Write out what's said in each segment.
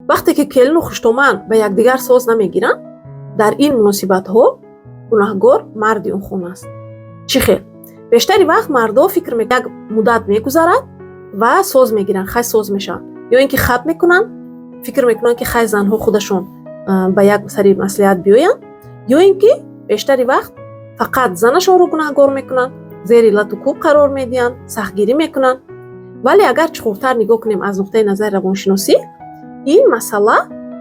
вақте ки келину хуштоманд ба якдигар соз намегиранд, дар ин муносибатҳо гунаҳгор марди он хона аст. чӣ хел? бештари вақт мардо фикр як муддат мегузарад ва соз мегиранд, хай соз мешаванд, ё ин ки хат мекунанд, фикр мекунанд ки хай занҳо худашон ба як сари маслиҳат биёянд, ё ин ки бештари вақт фақат занашонро гунаҳгор мекунанд, зери лату кӯб қарор медиҳанд, сахтгирӣ мекунанд. вале агар чуқуртар нигоҳ кунем аз нуқтаи назари равоншиносӣ, ин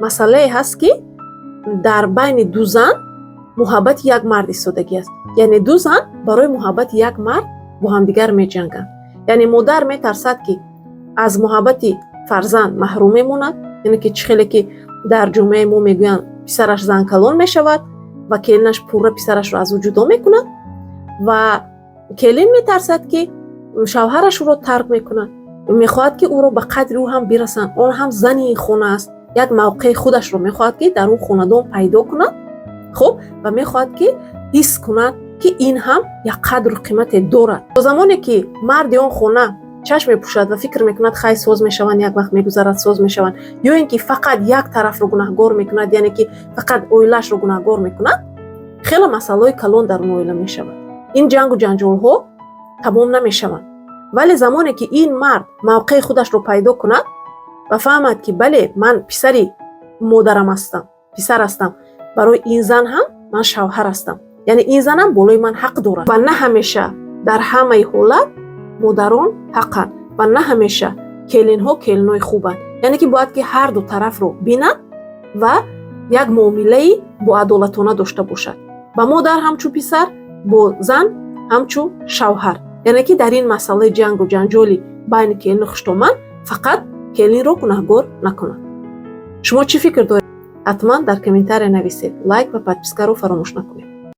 масъалае ҳаст ки дар байни ду зан муҳаббати як мард истодагӣ аст. яъне ду зан барои муҳаббати як мард бо ҳамдигар меҷанганд. яъне модар метарсад ки аз муҳаббати фарзанд маҳрум мемонад, яъне ки чӣ хеле ки дар ҷомеаи мо мегӯянд писараш занкалон мешавад ва келинаш пурра писарашро аз ӯ ҷудо мекунад, ва келин метарсад ки шавҳараш ӯро тарк мекунад, мехоҳад ки ӯро ба қадри ӯ ҳам бирасанд, он ҳам зани ин хона аст, як мавқеи худашро мехоҳад ки дар он хонадон пайдо кунад, хуб, ва мехоҳад ки ҳис кунад ки ин ҳам як қадру қимате дорад. то замоне ки марди он хона чашм мепӯшад ва фикр мекунад хай соз мешаванд, як вақт мегузарад соз мешаванд, ё ин ки фақат як тарафро гунаҳгор мекунад, яъне ки фақат оилаашро гунаҳгор мекунад, хеле масъалаҳои калон дар он оила мешавад. ин ҷангу ҷанҷолҳо тамом намешаванд. вале замоне ки ин мард мавқеи худашро пайдо кунад ва фаҳмад ки бале ман писари модарам ҳастам, писар ҳастам, барои ин зан ҳам ман шавҳар ҳастам, яъне ин занам болои ман ҳақ дорад ва на ҳамеша дар ҳамаи ҳолат модарон ҳақанд ва на ҳамеша келинҳо келинои хубанд. яъне ки бояд ки ҳар ду тарафро бинад ва як муомилаи боадолатона дошта бошад. ба модар ҳамчун писар, бо зан ҳамчун шавҳар. яъне ки дар ин масъалаи ҷангу ҷанҷоли байни келину хуштоманд фақат келинро гунаҳгор накунад. шумо чӣ фикр доред? ҳатман дар комментария нависед. лайк ва подпискаро фаромӯш накунед.